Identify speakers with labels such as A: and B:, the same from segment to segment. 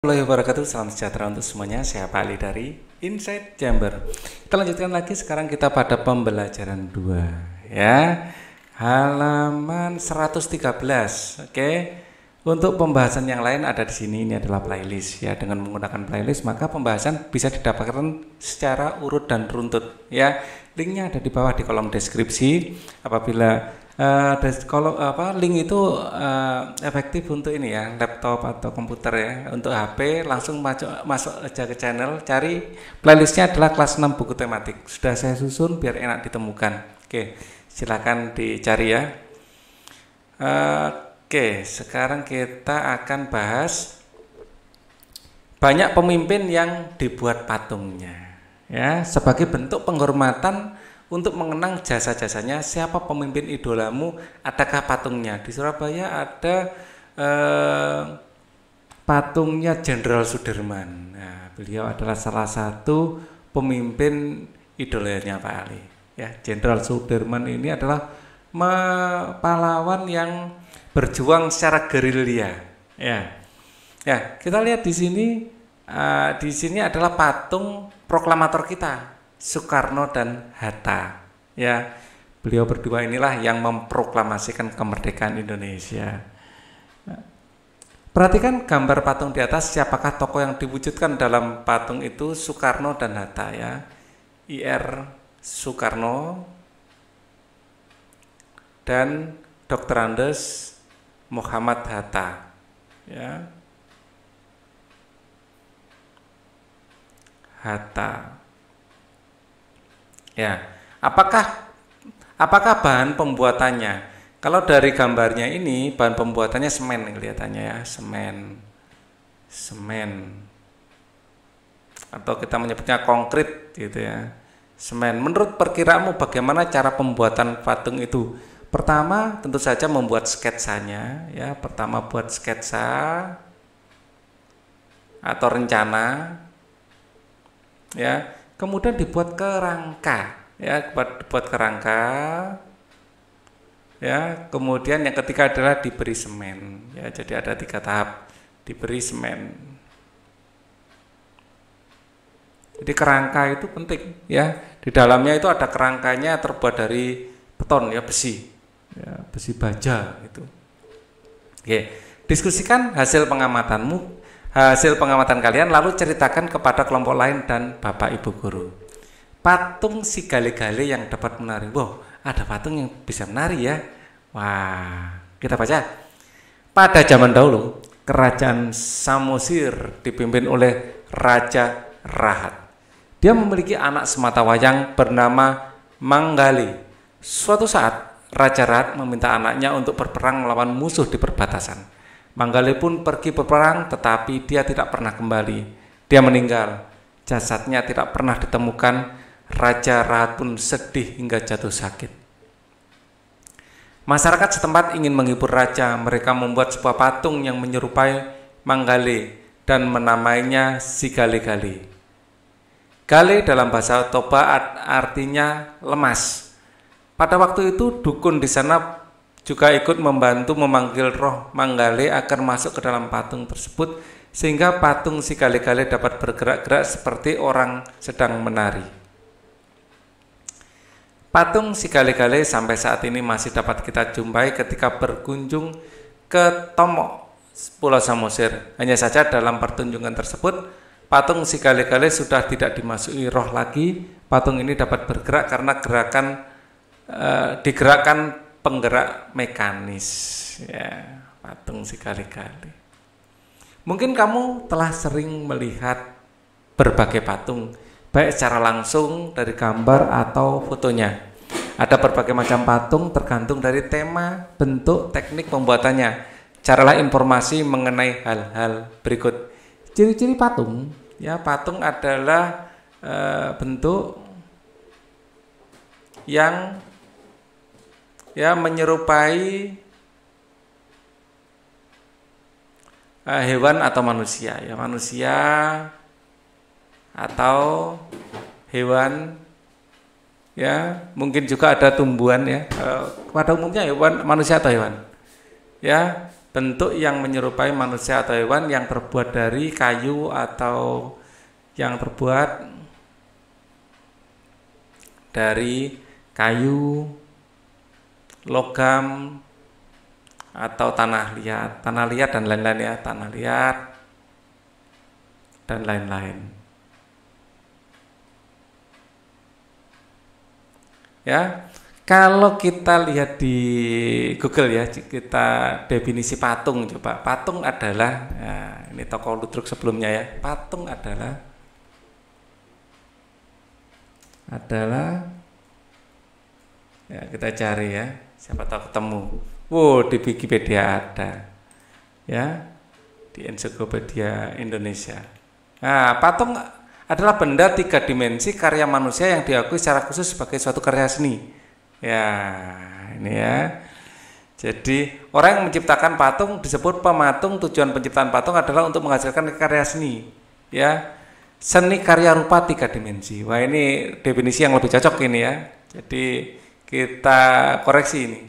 A: Warahmatullahi wabarakatuh. Salam sejahtera untuk semuanya. Saya Pak Ali dari Inside Chamber. Kita lanjutkan lagi. Sekarang kita pada pembelajaran 2 ya. Halaman 113. Oke. Untuk pembahasan yang lain ada di sini. Ini adalah playlist ya. Dengan menggunakan playlist maka pembahasan bisa didapatkan secara urut dan runtut ya. Linknya ada di bawah di kolom deskripsi. Apabila kalau link itu efektif untuk ini ya, laptop atau komputer ya. Untuk HP langsung masuk aja ke channel, cari playlistnya adalah kelas 6 buku tematik. Sudah saya susun biar enak ditemukan. Oke, silakan dicari ya. Oke, sekarang kita akan bahas banyak pemimpin yang dibuat patungnya ya, sebagai bentuk penghormatan untuk mengenang jasa-jasanya. Siapa pemimpin idolamu? Adakah patungnya? Di Surabaya ada patungnya Jenderal Sudirman. Nah, beliau adalah salah satu pemimpin idolanya Pak Ali. Ya, Jenderal Sudirman ini adalah pahlawan yang berjuang secara gerilya. Ya, kita lihat di sini. Di sini adalah patung proklamator kita, Soekarno dan Hatta ya. Beliau berdua inilah yang memproklamasikan kemerdekaan Indonesia. Perhatikan gambar patung di atas. Siapakah tokoh yang diwujudkan dalam patung itu? Soekarno dan Hatta ya. Ir Soekarno dan Dr. Andes Muhammad Hatta ya. Hatta ya. Apakah bahan pembuatannya? Kalau dari gambarnya ini bahan pembuatannya semen kelihatannya ya, semen atau kita menyebutnya konkrit gitu ya, semen. Menurut perkiraanmu bagaimana cara pembuatan patung itu? Pertama tentu saja membuat sketsanya ya. Pertama buat sketsa atau rencana ya, kemudian dibuat kerangka ya, buat kerangka ya. Kemudian yang ketiga adalah diberi semen ya. Jadi ada 3 tahap, diberi semen. Jadi kerangka itu penting ya. Di dalamnya itu ada kerangkanya terbuat dari beton ya, besi ya, besi baja itu. Oke, diskusikan hasil pengamatanmu, hasil pengamatan kalian, lalu ceritakan kepada kelompok lain dan Bapak Ibu guru. Patung si gale-gale yang dapat menari. Wow, ada patung yang bisa menari ya. Wah, kita baca. Pada zaman dahulu, kerajaan Samosir dipimpin oleh Raja Rahat. Dia memiliki anak sematawayang bernama Manggale. Suatu saat, Raja Rahat meminta anaknya untuk berperang melawan musuh di perbatasan. Manggale pun pergi berperang, tetapi dia tidak pernah kembali. Dia meninggal. Jasadnya tidak pernah ditemukan. Raja Rahat pun sedih hingga jatuh sakit. Masyarakat setempat ingin menghibur raja. Mereka membuat sebuah patung yang menyerupai Manggale dan menamainya si Gale-Gale. Gale dalam bahasa Toba artinya lemas. Pada waktu itu dukun di sana juga ikut membantu memanggil roh Manggale agar masuk ke dalam patung tersebut, sehingga patung si Gale-Gale dapat bergerak-gerak seperti orang sedang menari. Patung si Gale-Gale sampai saat ini masih dapat kita jumpai ketika berkunjung ke Tomok, Pulau Samosir. Hanya saja dalam pertunjukan tersebut, patung si Gale-Gale sudah tidak dimasuki roh lagi. Patung ini dapat bergerak karena digerakkan penggerak mekanis ya, patung si Gale-Gale. Mungkin kamu telah sering melihat berbagai patung, baik secara langsung dari gambar atau fotonya. Ada berbagai macam patung tergantung dari tema, bentuk, teknik pembuatannya. Carilah informasi mengenai hal-hal berikut. Ciri-ciri patung ya. Patung adalah bentuk yang ya menyerupai hewan atau manusia ya, manusia atau hewan ya, mungkin juga ada tumbuhan ya. Pada umumnya hewan, manusia atau hewan ya. bentuk yang menyerupai manusia atau hewan yang terbuat dari kayu atau yang terbuat dari kayu, logam, atau tanah liat dan lain-lain ya, tanah liat dan lain-lain. Ya, kalau kita lihat di Google ya, kita definisi patung coba. Patung adalah, nah, ini tokoh ludruk sebelumnya ya. Patung adalah ya, kita cari ya, siapa tahu ketemu. Wow, di Wikipedia ada, ya, di Ensiklopedia Indonesia. Nah, patung adalah benda 3 dimensi karya manusia yang diakui secara khusus sebagai suatu karya seni. Ya, ini ya. Jadi orang yang menciptakan patung disebut pematung. Tujuan penciptaan patung adalah untuk menghasilkan karya seni. Ya, seni karya rupa 3 dimensi. Wah, ini definisi yang lebih cocok ini ya. Jadi kita koreksi ini.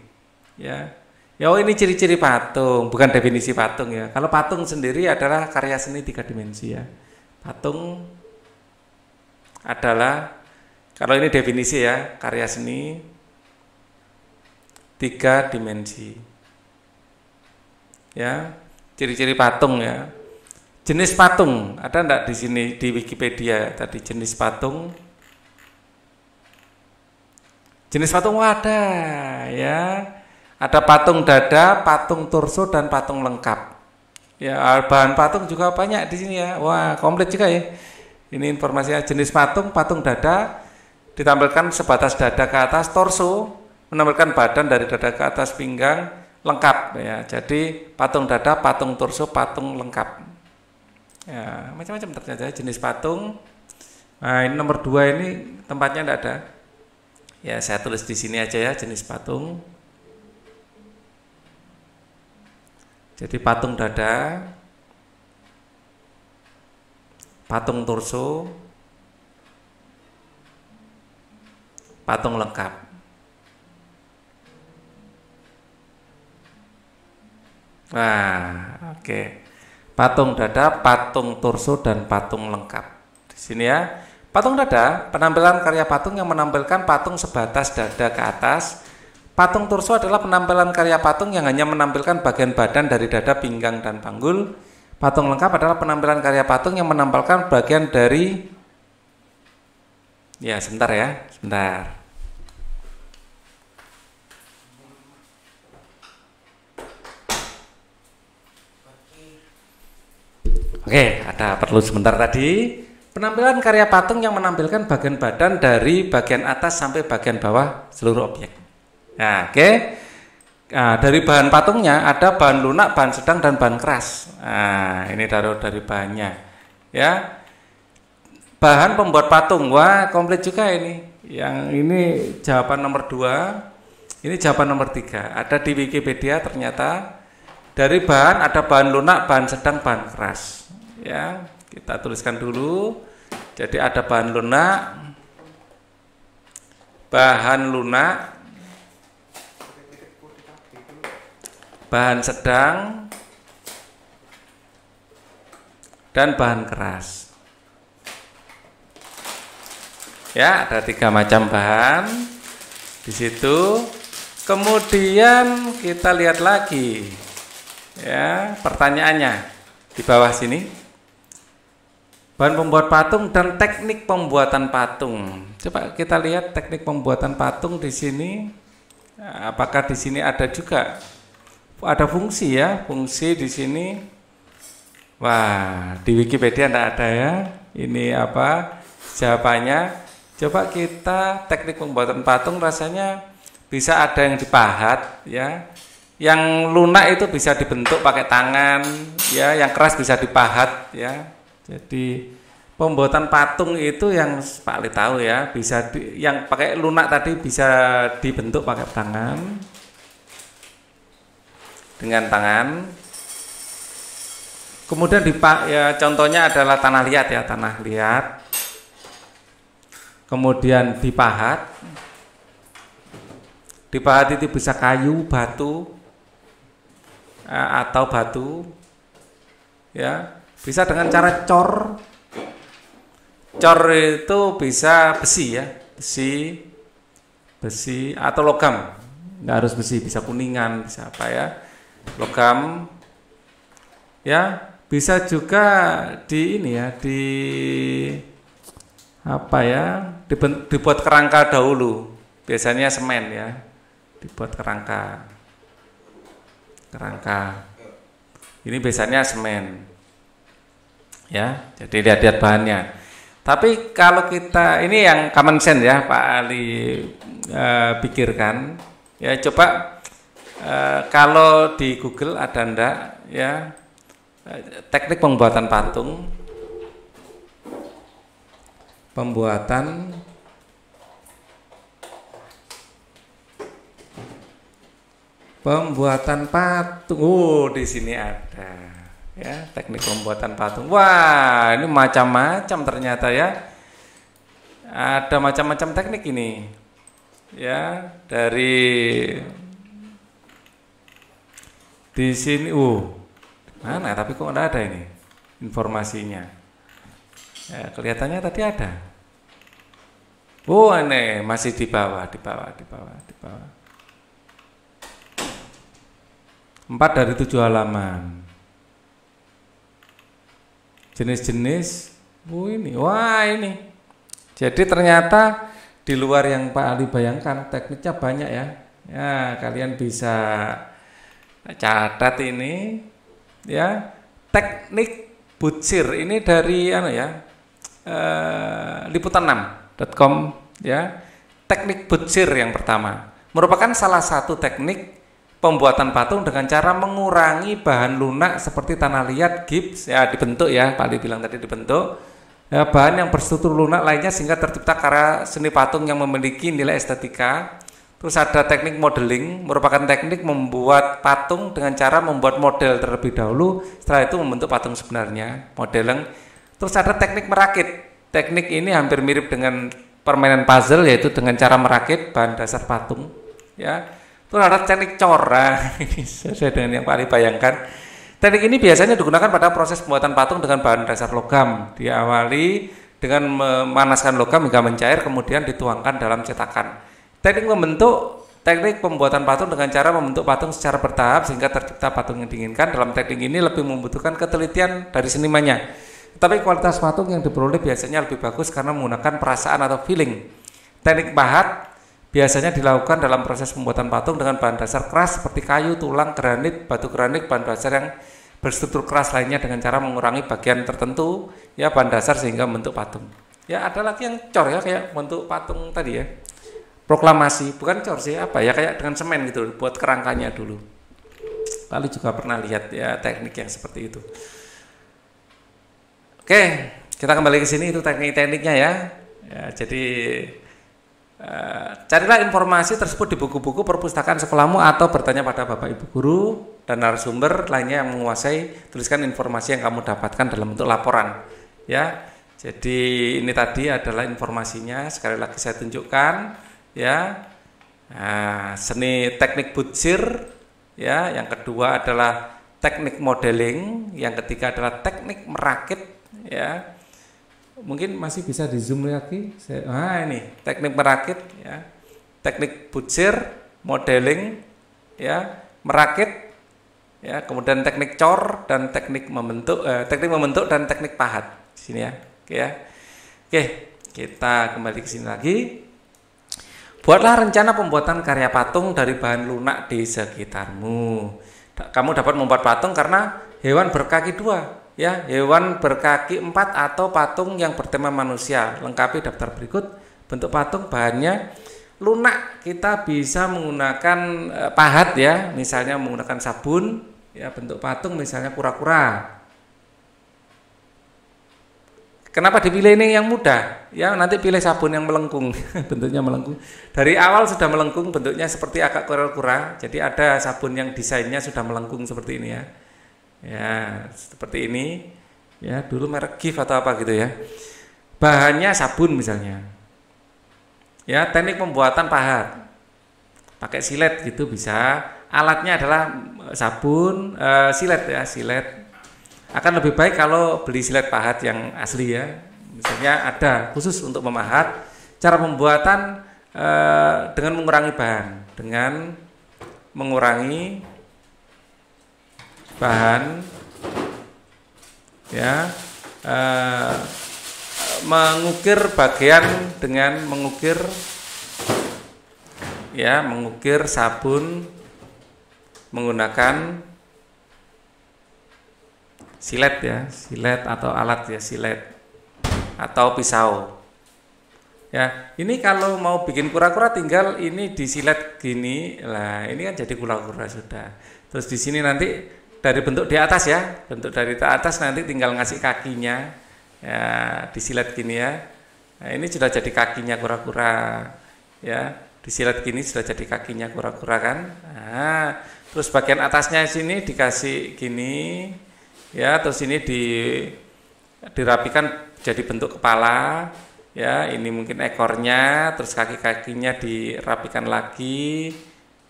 A: Ya. Ya, oh, ini ciri-ciri patung, bukan definisi patung ya. Kalau patung sendiri adalah karya seni 3 dimensi ya. Patung adalah, kalau ini definisi ya, karya seni 3 dimensi. Ya, ciri-ciri patung ya. Jenis patung ada enggak di sini di Wikipedia tadi jenis patung? Jenis patung ada ya. Ada patung dada, patung torso, dan patung lengkap. Ya, bahan patung juga banyak di sini ya. Wah, komplit juga ya. Ini informasinya jenis patung, patung dada ditampilkan sebatas dada ke atas, torso menampilkan badan dari dada ke atas pinggang, lengkap ya. Jadi patung dada, patung torso, patung lengkap. Ya, macam-macam ternyata jenis patung. Nah, ini nomor 2 ini tempatnya tidak ada. Ya, saya tulis di sini aja ya, jenis patung. Jadi patung dada, patung torso, patung lengkap. Nah, oke. Patung dada, patung torso, dan patung lengkap. Di sini ya. Patung dada, penampilan karya patung yang menampilkan patung sebatas dada ke atas. Patung torso adalah penampilan karya patung yang hanya menampilkan bagian badan dari dada, pinggang, dan panggul. Patung lengkap adalah penampilan karya patung yang menampilkan bagian dari, ya sebentar ya, sebentar. Oke, ada perlu sebentar tadi. Penampilan karya patung yang menampilkan bagian badan dari bagian atas sampai bagian bawah seluruh objek. Nah, oke. Nah, dari bahan patungnya ada bahan lunak, bahan sedang, dan bahan keras. Nah, ini dari bahannya. Ya. Bahan pembuat patung. Wah, komplit juga ini. Yang ini jawaban nomor 2. Ini jawaban nomor 3. Ada di Wikipedia ternyata. Dari bahan ada bahan lunak, bahan sedang, bahan keras. Ya, kita tuliskan dulu. Jadi ada bahan lunak, bahan sedang, dan bahan keras. Ya, ada 3 macam bahan di situ. Kemudian kita lihat lagi, ya, pertanyaannya di bawah sini. Bahan pembuat patung dan teknik pembuatan patung. Coba kita lihat teknik pembuatan patung di sini. Apakah di sini ada juga? Ada fungsi ya, fungsi di sini. Wah, di Wikipedia tidak ada ya. Ini apa jawabannya? Coba kita teknik pembuatan patung rasanya bisa ada yang dipahat ya. Yang lunak itu bisa dibentuk pakai tangan ya, yang keras bisa dipahat ya. Jadi pembuatan patung itu yang Pak Ali tahu ya, bisa yang pakai lunak tadi bisa dibentuk pakai tangan. Dengan tangan. Kemudian ya, contohnya adalah tanah liat ya, tanah liat. Kemudian dipahat. Dipahat itu bisa kayu, batu, atau batu, ya bisa dengan cara cor. Cor itu bisa besi ya, besi atau logam, nggak harus besi, bisa kuningan, bisa apa ya, logam, ya bisa juga di ini ya, di apa ya, dibuat kerangka dahulu, biasanya semen ya, dibuat kerangka. Ini biasanya semen, ya. Jadi lihat-lihat bahannya. Tapi kalau kita, ini yang common sense ya, Pak Ali pikirkan, ya coba kalau di Google ada ndak ya teknik pembuatan patung, pembuatan patung. Di sini ada ya teknik pembuatan patung. Wah, ini macam-macam ternyata ya. Ada macam-macam teknik ini. Ya, dari di sini mana tapi kok enggak ada ini informasinya. Ya, kelihatannya tadi ada. Ini masih di bawah. 4 dari 7 halaman. Jenis-jenis, ini. Jadi ternyata di luar yang Pak Ali bayangkan, tekniknya banyak ya. Ya, kalian bisa catat ini, ya. Teknik butsir ini dari liputan6.com ya. Teknik butsir yang pertama merupakan salah satu teknik pembuatan patung dengan cara mengurangi bahan lunak seperti tanah liat, gips, ya dibentuk ya, Pak Ali bilang tadi dibentuk, ya, bahan yang berstruktur lunak lainnya sehingga tercipta karya seni patung yang memiliki nilai estetika. Terus ada teknik modeling, merupakan teknik membuat patung dengan cara membuat model terlebih dahulu, setelah itu membentuk patung sebenarnya, modeling. Terus ada teknik merakit. Teknik ini hampir mirip dengan permainan puzzle, yaitu dengan cara merakit bahan dasar patung, ya. Terus ada teknik cor, ini sesuai dengan yang Pak Ali bayangkan. Teknik ini biasanya digunakan pada proses pembuatan patung dengan bahan dasar logam. Diawali dengan memanaskan logam hingga mencair, kemudian dituangkan dalam cetakan. Teknik pembuatan patung dengan cara membentuk patung secara bertahap sehingga tercipta patung yang diinginkan. Dalam teknik ini lebih membutuhkan ketelitian dari senimannya. Tapi kualitas patung yang diperoleh biasanya lebih bagus karena menggunakan perasaan atau feeling. Teknik pahat biasanya dilakukan dalam proses pembuatan patung dengan bahan dasar keras seperti kayu, tulang, granit, batu granik, bahan dasar yang berstruktur keras lainnya dengan cara mengurangi bagian tertentu ya bahan dasar sehingga membentuk patung. Ya ada lagi yang cor ya, kayak bentuk patung tadi ya. Proklamasi, bukan cor sih, kayak dengan semen gitu, buat kerangkanya dulu. Lalu juga pernah lihat ya teknik yang seperti itu. Oke, kita kembali ke sini, itu teknik-tekniknya ya. Jadi carilah informasi tersebut di buku-buku perpustakaan sekolahmu atau bertanya pada Bapak Ibu guru dan narasumber lainnya yang menguasai. Tuliskan informasi yang kamu dapatkan dalam bentuk laporan. Ya, jadi ini tadi adalah informasinya. Sekali lagi saya tunjukkan, ya. Seni teknik butsir, ya. Yang kedua adalah teknik modeling. Yang ketiga adalah teknik merakit, ya. Mungkin masih bisa di zoom lagi. Ini teknik merakit, ya, teknik butsir, modeling, ya, merakit, ya, kemudian teknik cor dan teknik membentuk dan teknik pahat. Di sini ya, oke ya. Oke, kita kembali ke sini lagi. Buatlah rencana pembuatan karya patung dari bahan lunak di sekitarmu. Kamu dapat membuat patung karena hewan berkaki 2. Ya, hewan berkaki 4 atau patung yang bertema manusia. Lengkapi daftar berikut. Bentuk patung bahannya lunak. Kita bisa menggunakan pahat ya, misalnya menggunakan sabun. Ya, bentuk patung misalnya kura-kura. Kenapa dipilih ini yang mudah? Ya, nanti pilih sabun yang melengkung. Bentuknya melengkung. Dari awal sudah melengkung, bentuknya seperti agak kura-kura. Jadi ada sabun yang desainnya sudah melengkung seperti ini ya. Ya, seperti ini. Ya, dulu merek Gift atau apa gitu ya. Bahannya sabun misalnya. Ya, teknik pembuatan pahat. Pakai silet gitu bisa. Alatnya adalah sabun, silet ya, silet. Akan lebih baik kalau beli silet pahat yang asli ya. Misalnya ada khusus untuk memahat. Cara pembuatan dengan mengurangi bahan, dengan mengurangi bahan ya, mengukir bagian dengan mengukir ya, mengukir sabun menggunakan silet ya, silet atau alat ya, silet atau pisau. Ya, ini kalau mau bikin kura-kura tinggal ini disilet gini. Lah, ini kan jadi kura-kura sudah. Terus di sini nanti dari bentuk di atas ya, bentuk dari atas nanti tinggal ngasih kakinya. Ya, disilet gini ya. Nah, ini sudah jadi kakinya kura-kura. Ya, disilet gini sudah jadi kakinya kura-kura kan. Nah, terus bagian atasnya sini dikasih gini. Ya, terus ini dirapikan jadi bentuk kepala. Ya, ini mungkin ekornya, terus kaki-kakinya dirapikan lagi.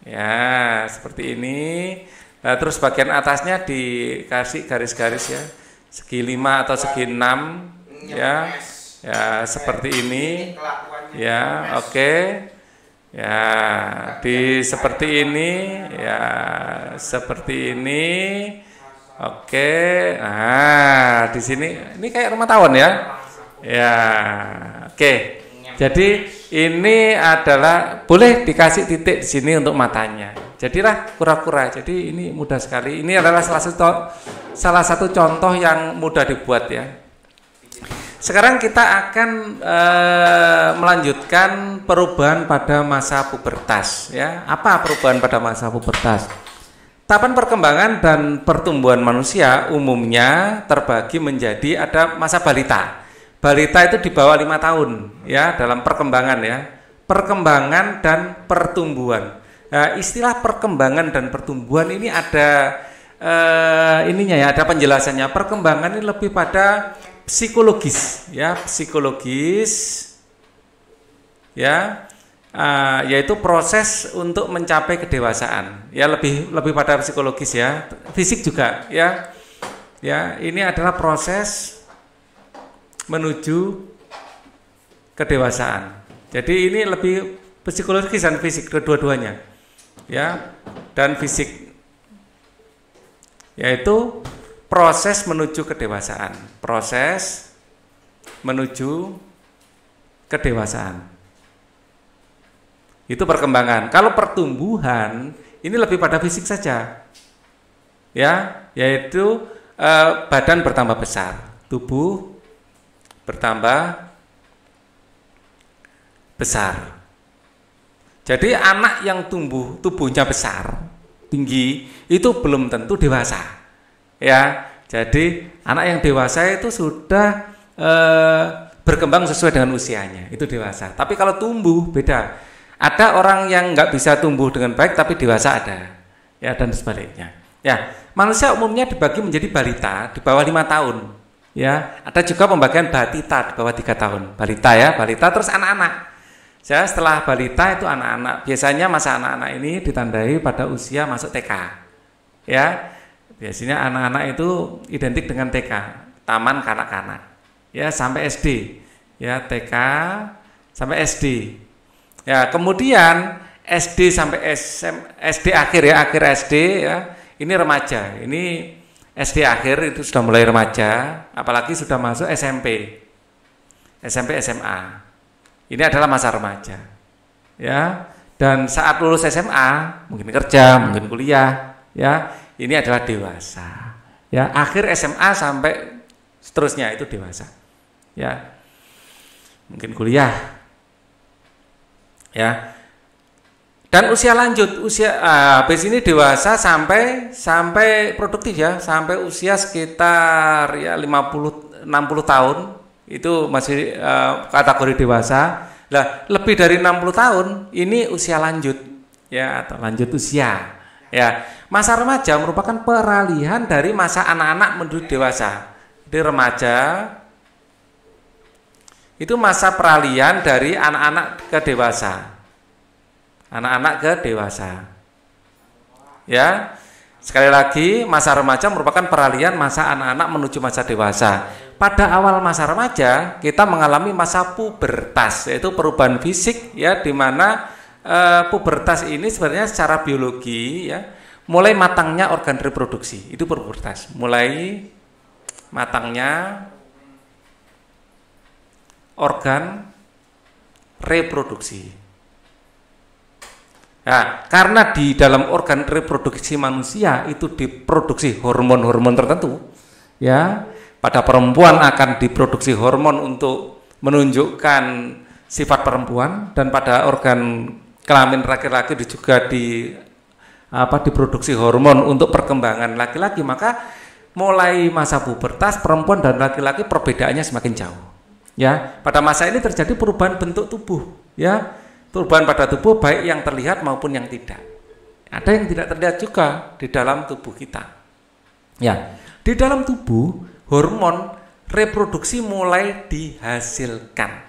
A: Ya, seperti ini. Nah, terus bagian atasnya dikasih garis-garis ya. Segi 5 atau segi 6 ya. Ya, seperti ini. Ya, oke. Ya, seperti ini, ya, seperti ini. Oke. Nah, di sini ini kayak rumah tawon ya. Ya, oke. Jadi ini adalah boleh dikasih titik di sini untuk matanya. Jadilah kura-kura. Jadi ini mudah sekali. Ini adalah salah satu contoh yang mudah dibuat ya. Sekarang kita akan melanjutkan perubahan pada masa pubertas ya. Apa perubahan pada masa pubertas? Tahapan perkembangan dan pertumbuhan manusia umumnya terbagi menjadi ada masa balita. Balita itu di bawah 5 tahun ya dalam perkembangan ya. Perkembangan dan pertumbuhan. Nah, istilah perkembangan dan pertumbuhan ini ada ininya ya, ada penjelasannya. Perkembangan ini lebih pada psikologis ya, psikologis ya, yaitu proses untuk mencapai kedewasaan ya, lebih pada psikologis ya. Fisik juga ya. Ya, ini adalah proses menuju kedewasaan. Jadi ini lebih psikologis dan fisik kedua-duanya. Ya, dan fisik yaitu proses menuju kedewasaan. Proses menuju kedewasaan. Itu perkembangan. Kalau pertumbuhan ini lebih pada fisik saja. Ya, yaitu badan bertambah besar, tubuh bertambah besar. Jadi anak yang tubuhnya besar, tinggi, itu belum tentu dewasa. Ya, jadi anak yang dewasa itu sudah berkembang sesuai dengan usianya, itu dewasa. Tapi kalau tumbuh beda. Ada orang yang nggak bisa tumbuh dengan baik tapi dewasa ada. Ya, dan sebaliknya. Ya, manusia umumnya dibagi menjadi balita di bawah 5 tahun. Ya, ada juga pembagian batita di bawah 3 tahun. Balita ya, balita terus anak-anak. Ya, setelah balita itu anak-anak. Biasanya masa anak-anak ini ditandai pada usia masuk TK. Ya, biasanya anak-anak itu identik dengan TK, taman kanak-kanak. Ya, sampai SD. Ya, TK sampai SD. Ya, kemudian SD sampai SD akhir ya, akhir SD ya. Ini remaja. Ini SD akhir itu sudah mulai remaja, apalagi sudah masuk SMP. SMP SMA. Ini adalah masa remaja. Ya, dan saat lulus SMA, mungkin kerja, mungkin kuliah, ya, ini adalah dewasa. Ya, akhir SMA sampai seterusnya itu dewasa. Ya. Mungkin kuliah. Ya. Dan usia lanjut, habis ini dewasa sampai produktif ya, sampai usia sekitar ya 50-60 tahun. Itu masih kategori dewasa. Lah, lebih dari 60 tahun ini usia lanjut ya, atau lanjut usia. Ya, masa remaja merupakan peralihan dari masa anak-anak menuju dewasa. Jadi remaja itu masa peralihan dari anak-anak ke dewasa. Anak-anak ke dewasa. Ya. Sekali lagi, masa remaja merupakan peralihan masa anak-anak menuju masa dewasa. Pada awal masa remaja, kita mengalami masa pubertas, yaitu perubahan fisik, ya, di mana pubertas ini sebenarnya secara biologi, ya, mulai matangnya organ reproduksi, itu pubertas. Mulai matangnya organ reproduksi. Nah, karena di dalam organ reproduksi manusia itu diproduksi hormon-hormon tertentu, ya. Pada perempuan akan diproduksi hormon untuk menunjukkan sifat perempuan, dan pada organ kelamin laki-laki juga diproduksi hormon untuk perkembangan laki-laki. Maka mulai masa pubertas perempuan dan laki-laki perbedaannya semakin jauh. Ya, pada masa ini terjadi perubahan bentuk tubuh, ya. Perubahan pada tubuh baik yang terlihat maupun yang tidak. Ada yang tidak terlihat juga di dalam tubuh kita. Ya, di dalam tubuh hormon reproduksi mulai dihasilkan.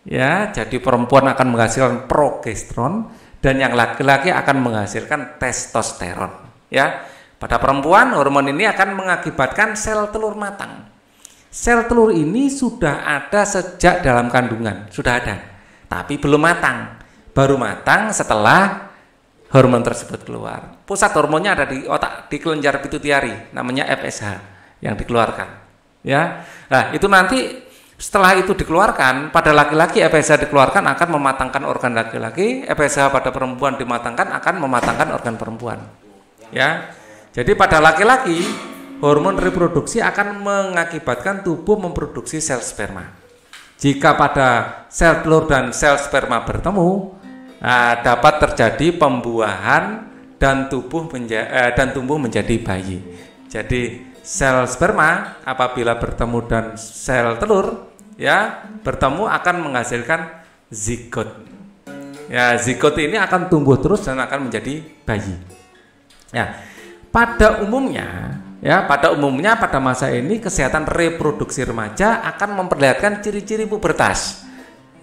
A: Ya, jadi perempuan akan menghasilkan progesteron dan yang laki-laki akan menghasilkan testosteron. Ya, pada perempuan hormon ini akan mengakibatkan sel telur matang. Sel telur ini sudah ada sejak dalam kandungan, sudah ada, tapi belum matang. Baru matang setelah hormon tersebut keluar. Pusat hormonnya ada di otak, di kelenjar pituitari, namanya FSH yang dikeluarkan. Ya, nah itu nanti setelah itu dikeluarkan, pada laki-laki FSH dikeluarkan akan mematangkan organ laki-laki, FSH pada perempuan dimatangkan akan mematangkan organ perempuan. Ya, jadi pada laki-laki hormon reproduksi akan mengakibatkan tubuh memproduksi sel sperma. Jika pada sel telur dan sel sperma bertemu, dapat terjadi pembuahan dan tumbuh menjadi bayi. Jadi sel sperma apabila bertemu dan sel telur, ya, bertemu akan menghasilkan zigot. Ya, zigot ini akan tumbuh terus dan akan menjadi bayi. Ya, pada umumnya pada masa ini kesehatan reproduksi remaja akan memperlihatkan ciri-ciri pubertas.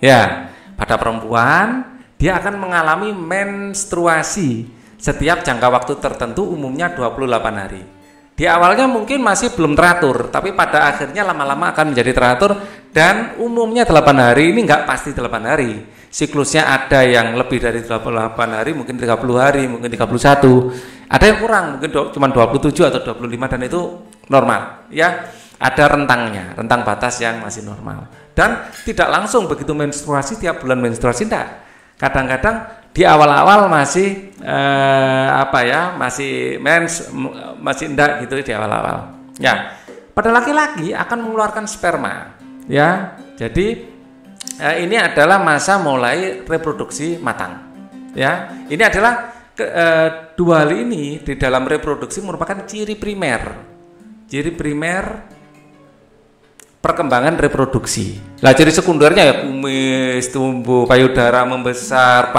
A: Ya, pada perempuan dia akan mengalami menstruasi setiap jangka waktu tertentu, umumnya 28 hari. Di awalnya mungkin masih belum teratur, tapi pada akhirnya lama-lama akan menjadi teratur, dan umumnya 8 hari ini enggak pasti 8 hari. Siklusnya ada yang lebih dari 28 hari, mungkin 30 hari, mungkin 31. Ada yang kurang, mungkin cuma 27 atau 25, dan itu normal. Ya, ada rentangnya, rentang batas yang masih normal. Dan tidak langsung begitu menstruasi tiap bulan menstruasi, enggak. Kadang-kadang di awal-awal masih masih enggak gitu di awal-awal. Ya, pada laki-laki akan mengeluarkan sperma. Ya, jadi ini adalah masa mulai reproduksi matang. Ya, ini adalah dua hal ini di dalam reproduksi merupakan ciri primer perkembangan reproduksi. Nah, ciri sekundernya ya kumis, tumbuh, payudara membesar,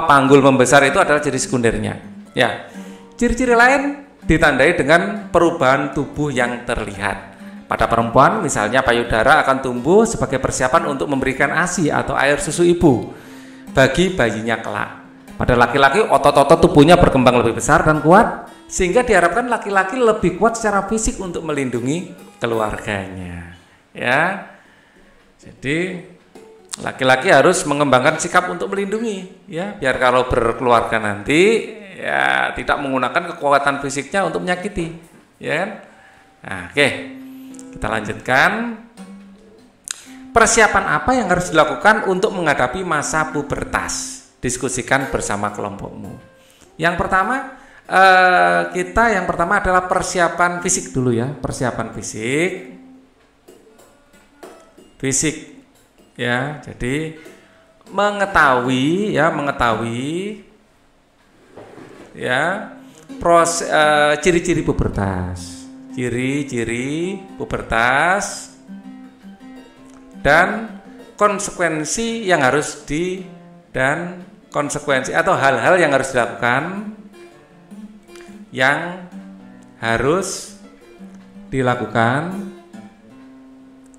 A: panggul membesar, itu adalah ciri sekundernya. Ya, ciri-ciri lain ditandai dengan perubahan tubuh yang terlihat. Pada perempuan misalnya payudara akan tumbuh sebagai persiapan untuk memberikan ASI atau air susu ibu bagi bayinya kelak. Pada laki-laki otot-otot tubuhnya berkembang lebih besar dan kuat, sehingga diharapkan laki-laki lebih kuat secara fisik untuk melindungi keluarganya. Ya, jadi laki-laki harus mengembangkan sikap untuk melindungi, ya, biar kalau berkeluarga nanti ya tidak menggunakan kekuatan fisiknya untuk menyakiti, ya kan? Nah, oke, kita lanjutkan. Persiapan apa yang harus dilakukan untuk menghadapi masa pubertas? Diskusikan bersama kelompokmu. Yang pertama, yang pertama adalah persiapan fisik dulu, ya, persiapan fisik, ya. Jadi mengetahui ciri-ciri pubertas, dan konsekuensi yang harus atau hal-hal yang harus dilakukan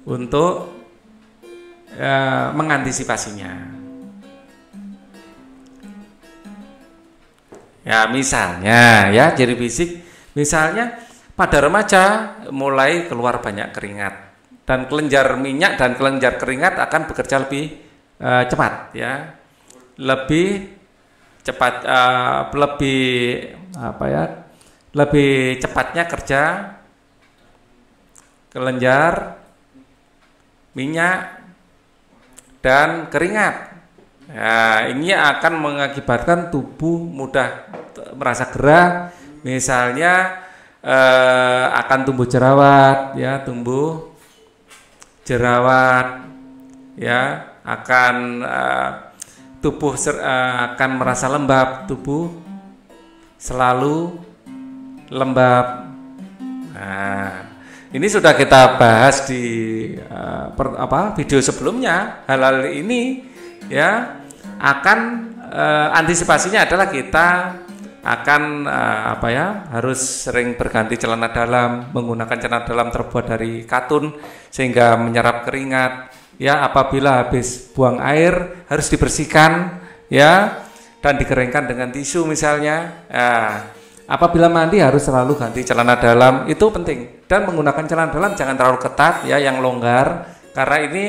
A: untuk mengantisipasinya. Ya misalnya ya ciri fisik, misalnya pada remaja mulai keluar banyak keringat dan kelenjar minyak dan kelenjar keringat akan bekerja lebih cepat ya, lebih cepat, lebih apa ya, lebih cepatnya kerja kelenjar minyak dan keringat. Ya, ini akan mengakibatkan tubuh mudah merasa gerah, misalnya akan tumbuh jerawat, ya, tumbuh jerawat, ya, akan tubuh akan merasa lembab, tubuh selalu lembab. Nah, ini sudah kita bahas di video sebelumnya. Hal-hal ini ya akan antisipasinya adalah kita akan harus sering berganti celana dalam, menggunakan celana dalam terbuat dari katun sehingga menyerap keringat. Ya, apabila habis buang air harus dibersihkan ya dan dikeringkan dengan tisu misalnya. Apabila mandi harus selalu ganti celana dalam, itu penting. Dan menggunakan celana dalam jangan terlalu ketat ya, yang longgar, karena ini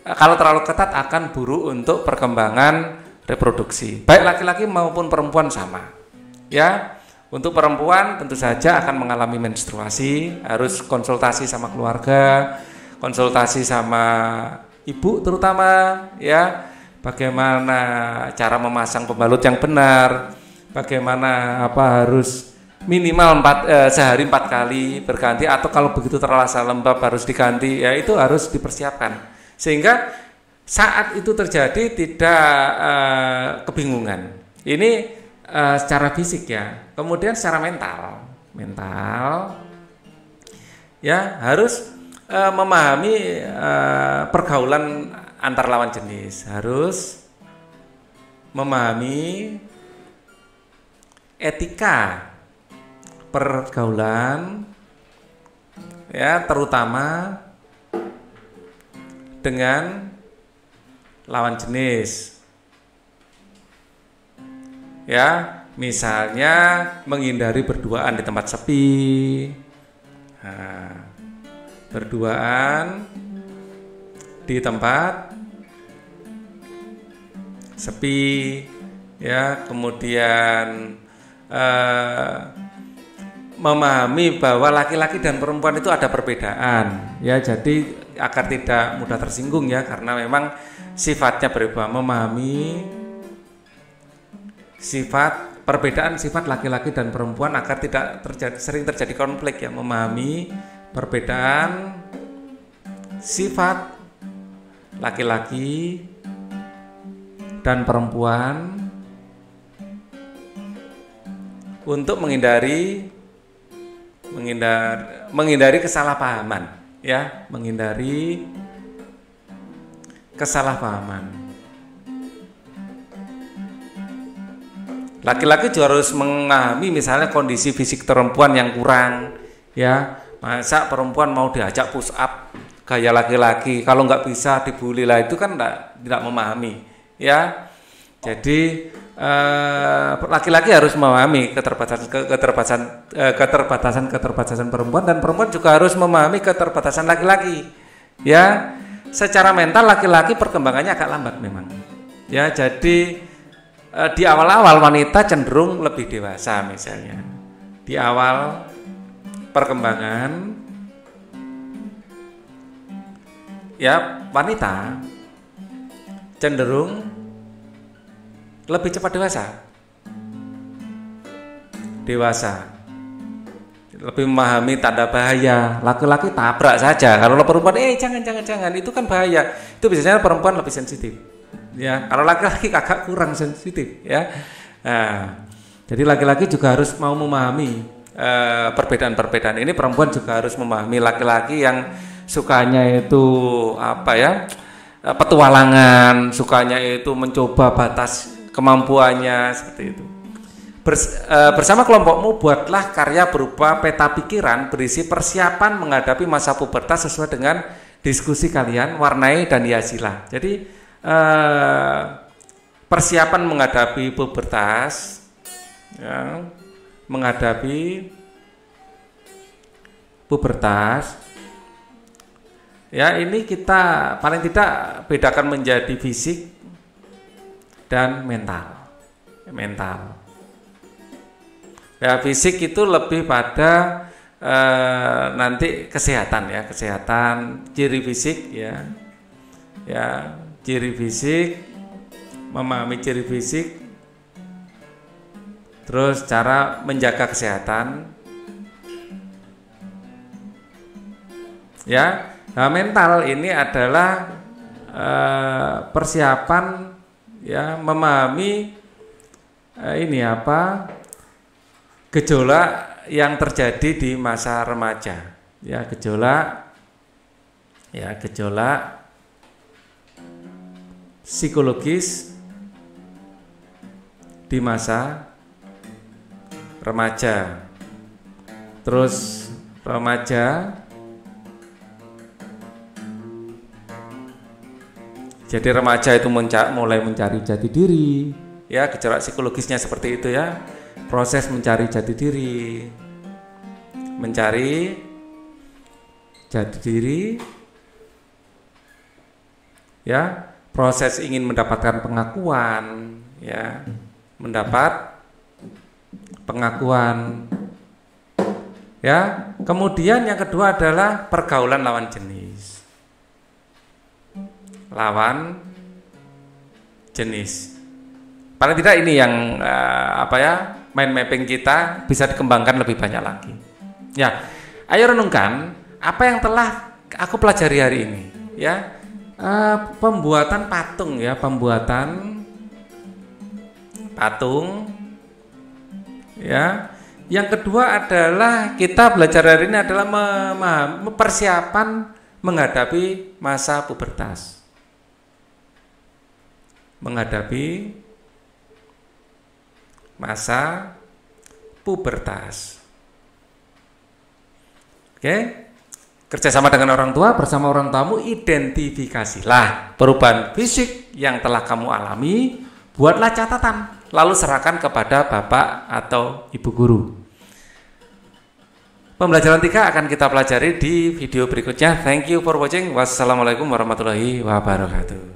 A: kalau terlalu ketat akan buruk untuk perkembangan reproduksi. Baik laki-laki maupun perempuan sama. Ya, untuk perempuan tentu saja akan mengalami menstruasi, harus konsultasi sama keluarga, konsultasi sama ibu terutama ya, bagaimana cara memasang pembalut yang benar, bagaimana harus minimal sehari 4 kali berganti, atau kalau begitu terasa lembab harus diganti, ya itu harus dipersiapkan sehingga saat itu terjadi tidak kebingungan. Ini secara fisik ya. Kemudian secara mental ya harus memahami pergaulan antar lawan jenis, harus memahami etika pergaulan ya, terutama dengan lawan jenis ya, misalnya menghindari berduaan di tempat sepi. Nah, berduaan di tempat sepi ya, kemudian memahami bahwa laki-laki dan perempuan itu ada perbedaan ya, jadi agar tidak mudah tersinggung ya, karena memang sifatnya berbeda. Memahami perbedaan sifat laki-laki dan perempuan agar tidak sering terjadi konflik ya, memahami perbedaan sifat laki-laki dan perempuan untuk menghindari kesalahpahaman ya, menghindari kesalahpahaman. Laki-laki juga harus memahami misalnya kondisi fisik perempuan yang kurang ya, masa perempuan mau diajak push up gaya laki-laki, kalau nggak bisa dibully lah, itu kan tidak memahami ya. Jadi laki-laki harus memahami keterbatasan perempuan, dan perempuan juga harus memahami keterbatasan laki-laki ya. Secara mental laki-laki perkembangannya agak lambat memang ya, jadi di awal-awal wanita cenderung lebih dewasa, misalnya di awal perkembangan ya, wanita cenderung lebih cepat dewasa, lebih memahami tanda bahaya. Laki-laki tabrak saja, kalau perempuan jangan, itu kan bahaya. Itu biasanya perempuan lebih sensitif ya, kalau laki-laki agak kurang sensitif ya. Nah, jadi laki-laki juga harus mau memahami perbedaan-perbedaan ini. Perempuan juga harus memahami laki-laki yang sukanya itu petualangan, sukanya itu mencoba batas kemampuannya, seperti itu. Bersama kelompokmu buatlah karya berupa peta pikiran berisi persiapan menghadapi masa pubertas sesuai dengan diskusi kalian, warnai dan hiasilah. Jadi persiapan menghadapi pubertas ya, menghadapi pubertas. Ya, ini kita paling tidak bedakan menjadi fisik dan mental. Mental. Ya, fisik itu lebih pada nanti kesehatan ya, kesehatan, ciri fisik ya. Ya, ciri fisik, memahami ciri fisik, terus cara menjaga kesehatan. Ya, nah, mental ini adalah persiapan ya, memahami ini apa, gejolak yang terjadi di masa remaja. Ya, gejolak psikologis di masa remaja. Terus remaja, jadi remaja itu mulai mencari jati diri, ya, gejolak psikologisnya seperti itu ya, proses mencari jati diri, ya, proses ingin mendapatkan pengakuan, ya, mendapat pengakuan, ya. Kemudian yang kedua adalah pergaulan lawan jenis. Paling tidak ini yang mind mapping kita bisa dikembangkan lebih banyak lagi. Ya, ayo renungkan apa yang telah aku pelajari hari ini. Ya, pembuatan patung ya, pembuatan patung. Ya, yang kedua adalah kita belajar hari ini adalah persiapan menghadapi masa pubertas. Menghadapi masa pubertas. Oke, kerjasama dengan orang tua, bersama orang tuamu, identifikasilah perubahan fisik yang telah kamu alami, buatlah catatan, lalu serahkan kepada bapak atau ibu guru. Pembelajaran 3 akan kita pelajari di video berikutnya. Thank you for watching. Wassalamualaikum warahmatullahi wabarakatuh.